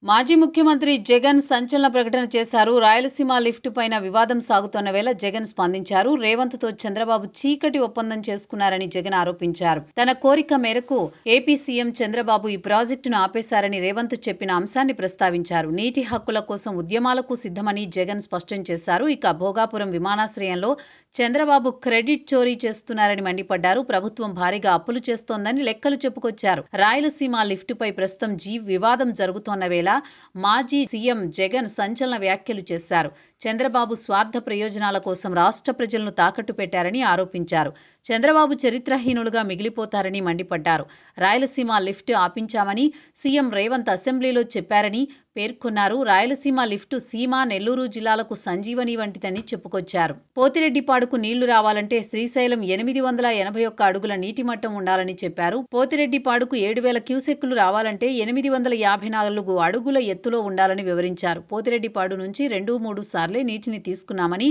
మాజీ ముఖ్యమంత్రి జగన్ సంచలన ప్రకటన చేశారు. రాయలసీమ లిఫ్ట్ పైన వివాదం సాగుతున్న వేళ జగన్ స్పందించారు. రేవంత్తో చంద్రబాబు చీకటి ఒప్పందం చేసుకున్నారని జగన్ ఆరోపించారు. తన కోరిక మేరకు ఏపీ సీఎం చంద్రబాబు ఈ ప్రాజెక్టును ఆపేశారని రేవంత్ చెప్పిన అంశాన్ని ప్రస్తావించారు. నీటి హక్కుల కోసం ఉద్యమాలకు సిద్ధమని జగన్ స్పష్టం చేశారు. ఇక భోగాపురం విమానాశ్రయంలో చంద్రబాబు క్రెడిట్ చోరీ చేస్తున్నారని మండిపడ్డారు. ప్రభుత్వం భారీగా అప్పులు చేస్తోందని లెక్కలు చెప్పుకొచ్చారు. రాయలసీమ లిఫ్ట్ పై ప్రస్తుతం వివాదం జరుగుతోన్న వేళ మాజీ సీఎం జగన్ సంచలన వ్యాఖ్యలు చేశారు. చంద్రబాబు స్వార్థ ప్రయోజనాల కోసం రాష్ట్ర ప్రజలను తాకట్టు పెట్టారని ఆరోపించారు. చంద్రబాబు చరిత్రహీనులుగా మిగిలిపోతారని మండిపడ్డారు. రాయలసీమ లిఫ్ట్ ఆపించామని సీఎం రేవంత్ అసెంబ్లీలో చెప్పారని పేర్కొన్నారు. రాయలసీమ లిఫ్ట్ సీమ, నెల్లూరు జిల్లాలకు సంజీవని వంటిదని చెప్పుకొచ్చారు. పోతిరెడ్డిపాడుకు నీళ్లు రావాలంటే శ్రీశైలం 881 అడుగుల నీటి మట్టం ఉండాలని చెప్పారు. పోతిరెడ్డిపాడుకు 7000 క్యూసెక్కులు రావాలంటే 854 అడుగుల ఎత్తులో ఉండాలని వివరించారు. పోతిరెడ్డిపాడు నుంచి 2-3 సార్లే నీటిని తీసుకున్నామని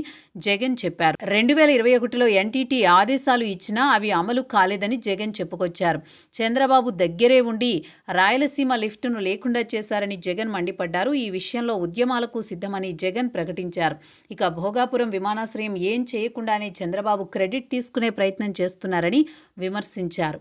జగన్ చెప్పారు. 2021లో ఎన్టీటీ ఆదేశాలు ఇచ్చినా అవి అమలు కాలేదని జగన్ చెప్పుకొచ్చారు. చంద్రబాబు దగ్గరే ఉండి రాయలసీమ లిఫ్టును లేకుండా చేశారని జగన్ మండిపడ్డారు. ఈ విషయంలో ఉద్యమాలకు సిద్ధమని జగన్ ప్రకటించారు. ఇక భోగాపురం విమానాశ్రయం ఏం చేయకుండానే చంద్రబాబు క్రెడిట్ తీసుకునే ప్రయత్నం చేస్తున్నారని విమర్శించారు.